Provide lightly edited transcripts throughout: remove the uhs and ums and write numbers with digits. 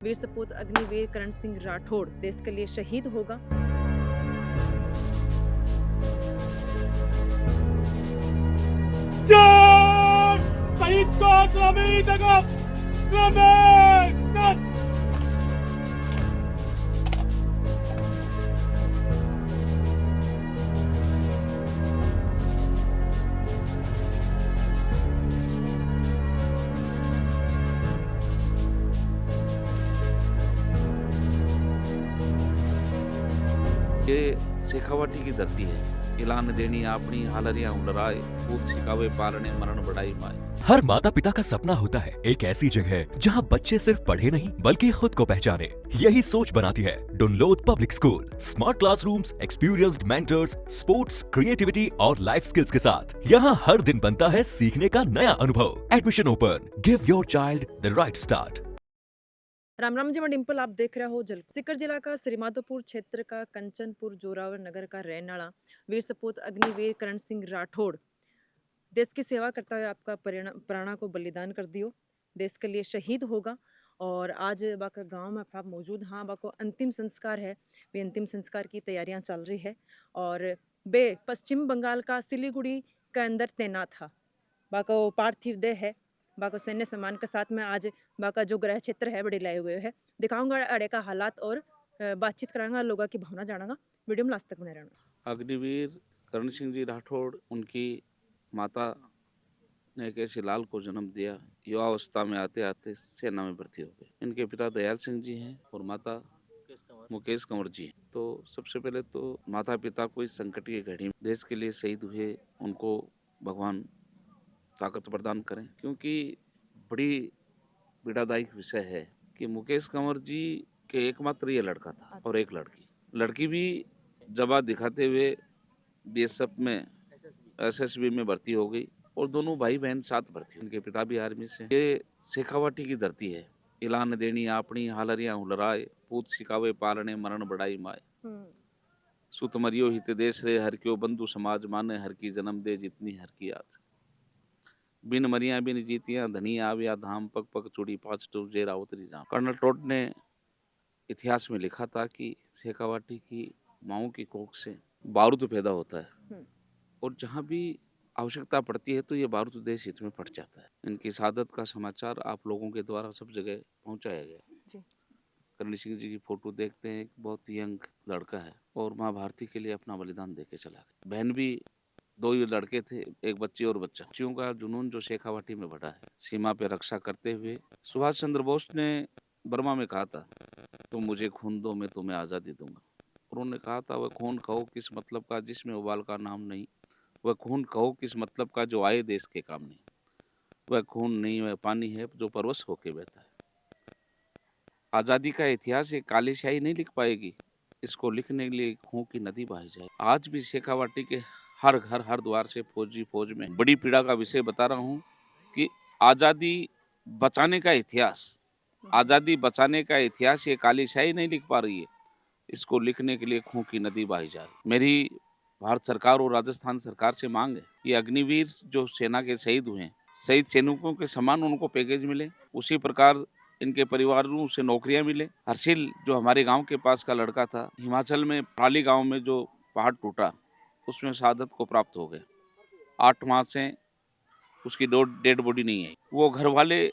वीर सपूत अग्निवीर करण सिंह राठौड़ देश के लिए शहीद होगा। जय शहीद को सलामी देगा सलामी। ये शेखावाटी की धरती है। ऐलान देनी आपनी हालरियां उलराए, पूत सिखावे पालने मरण बढ़ाई माए। हर माता पिता का सपना होता है एक ऐसी जगह जहां बच्चे सिर्फ पढ़े नहीं बल्कि खुद को पहचाने। यही सोच बनाती है Dunlod public school. Smart classrooms, experienced mentors, sports, creativity और लाइफ स्किल्स के साथ यहाँ हर दिन बनता है सीखने का नया अनुभव। Admission open. Give your child the right start. Ram Ram ji, मैं डिम्पल, आप देख रहे हो जल सीकर जिला का श्रीमाधोपुर क्षेत्र का कंचनपुर जोरावर नगर का रहने वाला वीर सपूत अग्निवीर करण सिंह राठौड़ देश की सेवा करता हुए आपका प्राणा को बलिदान कर दियो, देश के लिए शहीद होगा। और आज बाका गांव में आप मौजूद, हाँ बाको अंतिम संस्कार है, वे अंतिम संस्कार की तैयारियां चल रही है। और बे पश्चिम बंगाल का सिलीगुड़ी के अंदर तैनात था। बाका पार्थिव देह है, बाको सैन्य सम्मान के साथ में आज बाका जो गृह क्षेत्र है बड़े लाए हुए है। दिखाऊंगा अड़े का हालात और बातचीत करांगा, लोगों की भावना जानागा। वीडियो में लास्ट तक बने रहना। अग्निवीर करण सिंह जी राठौड़, उनकी माता ने एक ऐसे लाल को जन्म दिया। युवावस्था में आते आते सेना में भर्ती हो गए। इनके पिता दयाल सिंह जी हैं और माता मुकेश कंवर जी हैं। तो सबसे पहले तो माता पिता को इस संकट की घड़ी में देश के लिए शहीद हुए, उनको भगवान ताकत प्रदान करें, क्योंकि बड़ी पीड़ादायक विषय है कि मुकेश कंवर जी के एकमात्र ये लड़का था और एक लड़की। लड़की भी जवाब दिखाते हुए बीएसएफ में एसएसबी में भर्ती हो गई और दोनों भाई बहन साथ भर्ती हुए। उनके पिता भी आर्मी से। ये शेखावाटी की धरती है। ऐलान देनी आपनी हालरियां उलराए, पूत सिखावे पालने मरण बढ़ाई माए। सुत मरियो हित देश रे, हर क्यों बंधु समाज माने, हर की जन्म दे जितनी हर की याद। बिन मरिया बिन जीतियां, धनी आविया धाम, पग पग चूड़ी पाँच टू जेरा उतरी जाम। कर्नल टोड ने इतिहास में लिखा था कि शेखावाटी की माओ की कोख से बारूद पैदा होता है और जहाँ भी आवश्यकता पड़ती है तो ये बारूद देश हित में फट जाता है। इनकी शहादत का समाचार आप लोगों के द्वारा सब जगह पहुंचाया गया। करण सिंह जी की फोटो देखते हैं, एक बहुत यंग लड़का है और माँ भारती के लिए अपना बलिदान देके चला गया। बहन भी, दो ही लड़के थे, एक बच्ची और बच्चा। बच्चियों का जुनून जो शेखावाटी में बढ़ा है, सीमा पे रक्षा करते हुए। सुभाष चंद्र बोस ने बर्मा में कहा था, तुम मुझे खून दो मैं तुम्हें आज़ादी दूंगा। उन्होंने कहा था, वह खून कहो किस मतलब का जिसमें उबाल का नाम नहीं, वह खून कहो किस मतलब का जो आए देश के काम नहीं, वह खून नहीं वह पानी है जो परवश होके बहता है। आज़ादी का इतिहास ये काली शाही नहीं लिख पाएगी, इसको लिखने के लिए खून की नदी बहाई जाए। आज भी शेखावाटी के हर घर हर द्वार से फौज में बड़ी पीड़ा का विषय बता रहा हूँ कि आज़ादी बचाने का इतिहास, आज़ादी बचाने का इतिहास ये काली शाही नहीं लिख पा रही है, इसको लिखने के लिए खून की नदी बहाई जा रही। मेरी भारत सरकार और राजस्थान सरकार से मांग है, ये अग्निवीर जो सेना के शहीद हुए हैं, शहीद सैनिकों के समान उनको पैकेज मिले, उसी प्रकार इनके परिवारों से नौकरियां मिले। हर्षिल जो हमारे गांव के पास का लड़का था, हिमाचल में प्राली गांव में जो पहाड़ टूटा उसमें शहादत को प्राप्त हो गए। 8 माह से उसकी डेड बॉडी नहीं आई। वो घर वाले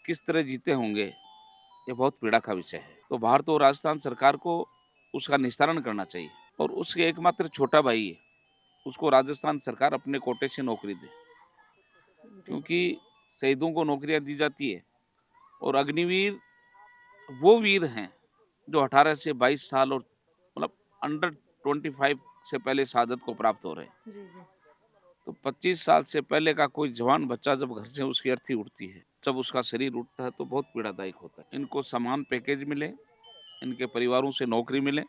किस तरह जीते होंगे, ये बहुत पीड़ा का विषय है। तो भारत और राजस्थान सरकार को उसका निस्तारण करना चाहिए और उसके एकमात्र छोटा भाई है, उसको राजस्थान सरकार अपने कोटे से नौकरी दे, क्योंकि शहीदों को नौकरियां दी जाती है और अग्निवीर वो वीर हैं जो 18 से 22 साल और मतलब अंडर 25 से पहले शहादत को प्राप्त हो रहे हैं। तो 25 साल से पहले का कोई जवान बच्चा जब घर से उसकी अर्थी उठती है, जब उसका शरीर उठता है तो बहुत पीड़ादायक होता है। इनको समान पैकेज मिले, इनके परिवारों से नौकरी मिले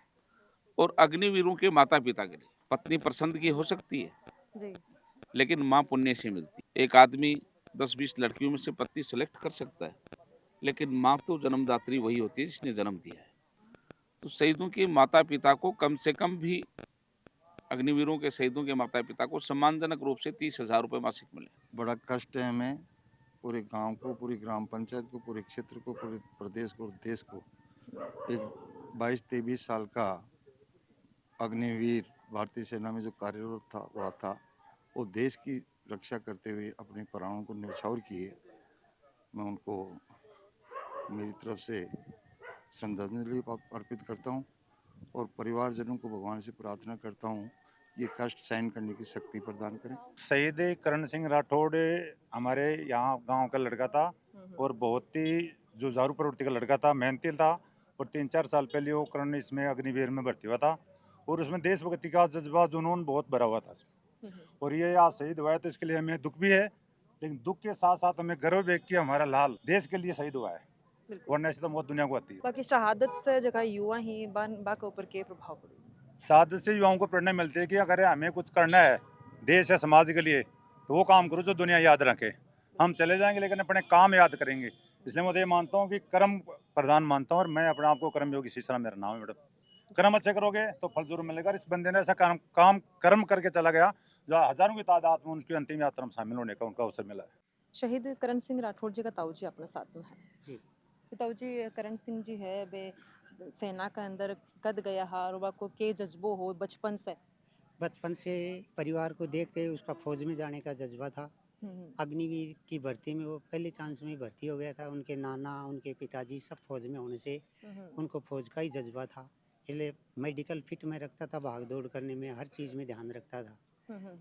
और अग्निवीरों के माता पिता के लिए पत्नी पसंद की हो सकती है लेकिन माँ पुण्य से मिलती। एक आदमी 10-20 लड़कियों में से पत्नी सेलेक्ट कर सकता है, लेकिन माँ तो जन्मदात्री वही होती है जिसने जन्म दिया है। तो शहीदों के माता पिता को कम से कम भी, अग्निवीरों के शहीदों के माता पिता को सम्मानजनक रूप से 30,000 रुपये मासिक मिले। बड़ा कष्ट है हमें पूरे गांव को, पूरी ग्राम पंचायत को, पूरे क्षेत्र को, पूरे प्रदेश को और देश को एक 22-23 साल का अग्निवीर भारतीय सेना में जो कार्यरत हुआ था, वो देश की रक्षा करते हुए अपने प्राणों को न्यौछावर किए। मैं उनको मेरी तरफ से श्रद्धांजलि अर्पित करता हूँ और परिवारजनों को भगवान से प्रार्थना करता हूँ ये कष्ट सहन करने की शक्ति प्रदान करें। शहीद करण सिंह राठौड़ हमारे यहाँ गांव का लड़का था और बहुत ही जुझारू प्रवृत्ति का लड़का था, मेहनती था और 3-4 साल पहले वो करण इसमें अग्निवीर में भर्ती हुआ था और उसमें देशभक्ति का जज्बा जुनून बहुत भरा हुआ था और ये आज शहीद हुआ है तो इसके लिए हमें दुख भी है, लेकिन दुख के साथ साथ हमें गर्व भी है कि हमारा लाल देश के लिए शहीद हुआ है, वरना ऐसे तो बहुत दुनिया को आती है। बाकी शहादत से जगह युवा ही बा के ऊपर के प्रभाव पड़े। शहादत से युवाओं को प्रेरणा मिलती है कि अगर हमें कुछ करना है देश या समाज के लिए तो वो काम करो जो दुनिया याद रखे। हम चले जाएंगे लेकिन अपने काम याद करेंगे, इसलिए मैं तो ये मानता हूँ कि कर्म प्रधान मानता हूँ और मैं अपने आप को कर्म योगी शीशा मेरा नाम है मैडम। कर्म अच्छे करोगे तो फल जरूर मिलेगा। इस बंदे ने ऐसा कर्म करके चला गया जो हजारों की तादाद में उनकी अंतिम यात्रा में शामिल होने का उनका अवसर मिला है। शहीद करण सिंह राठौड़ जी का ताऊ जी अपने साथ में है जी। ताऊ जी करण सिंह जी है बे सेना के अंदर कद गया हार और को के जज्बो हो बचपन से परिवार को देखते उसका फौज में जाने का जज्बा था। अग्निवीर की भर्ती में वो पहले चांस में ही भर्ती हो गया था। उनके नाना उनके पिताजी सब फौज में होने से उनको फौज का ही जज्बा था, इसलिए मेडिकल फिट में रखता था, भाग दौड़ करने में हर चीज़ में ध्यान रखता था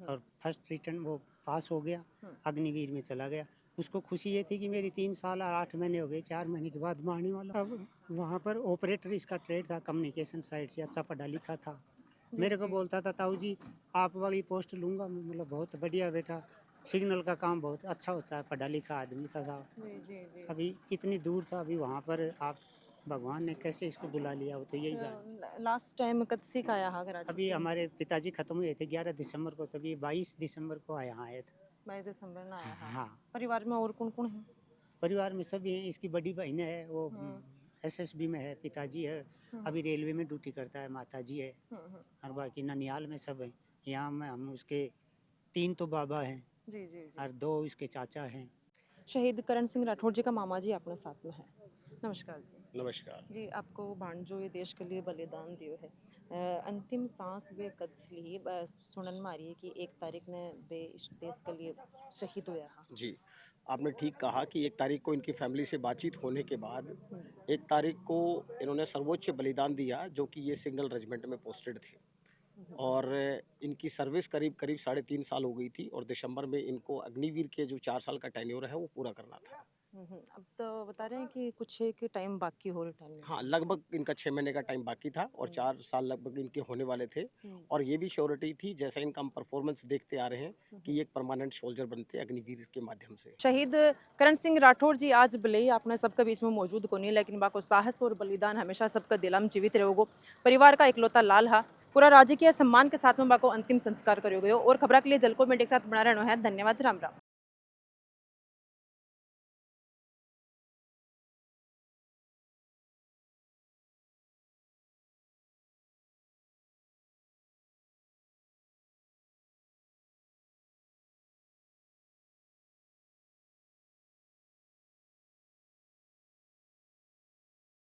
और फर्स्ट रिटर्न वो पास हो गया, अग्निवीर में चला गया। उसको खुशी ये थी कि मेरी 3 साल और 8 महीने हो गए, 4 महीने के बाद मारने वाला। अब वहाँ पर ऑपरेटर इसका ट्रेड था, कम्युनिकेशन साइड से अच्छा पढ़ा लिखा था। मेरे को बोलता था ताऊ जी आप वाली पोस्ट लूँगा, मतलब बहुत बढ़िया बेटा, सिग्नल का काम बहुत अच्छा होता है, पढ़ा लिखा आदमी था साहब। अभी इतनी दूर था, अभी वहाँ पर आप भगवान ने कैसे इसको बुला लिया वो तो यही जान। लास्ट टाइम कद सीख आया हाँ घर अभी हमारे पिताजी खत्म हुए थे 11 दिसंबर को, तभी 22 दिसंबर को यहाँ आए थे। 22 दिसंबर में आया हाँ। परिवार में और कौन कौन है? परिवार में सभी हैं, इसकी बड़ी बहन है वो एसएसबी में है, पिताजी है अभी रेलवे में ड्यूटी करता है, माताजी है और बाकी ननिहाल में सब है। यहाँ में हम उसके 3 तो बाबा हैं और 2 इसके चाचा हैं। शहीद करण सिंह राठौड़ जी का मामा जी अपने साथ में है। नमस्कार जी। नमस्कार जी आपको भांजो ये देश के लिए बलिदान दियो है, अंतिम सांस बे कद ली सुनन मारी कि 1 तारीख ने बे इस देश के लिए शहीद हुआ है। जी, आपने ठीक कहा कि 1 तारीख को इनकी फैमिली से बातचीत होने के बाद 1 तारीख को इन्होंने सर्वोच्च बलिदान दिया, जो कि ये सिंगल रेजिमेंट में पोस्टेड थे और इनकी सर्विस करीब 3.5 साल हो गई थी और दिसंबर में इनको अग्निवीर के जो 4 साल का टेन्योर है वो पूरा करना था। अब तो बता रहे हैं कि कुछ एक टाइम बाकी हो रिटर्न में। हाँ, लगभग इनका 6 महीने का टाइम बाकी था और 4 साल लगभग इनके होने वाले थे और ये भी श्योरिटी थी, जैसा इनका हम परफॉर्मेंस देखते आ रहे हैं कि एक परमानेंट सोल्जर बनते अग्निवीर के माध्यम से। शहीद करण सिंह राठौड़ जी आज भले ही अपने सबके बीच में मौजूद को नहीं, लेकिन बाको साहस और बलिदान हमेशा सबका दिल में जीवित रहेगो। परिवार का इकलौता लाल हा, पूरा राजकीय सम्मान के साथ में बाको अंतिम संस्कार करो गयो और खबरा के लिए जलको मीडिया के साथ बना रहना है। धन्यवाद। राम राम।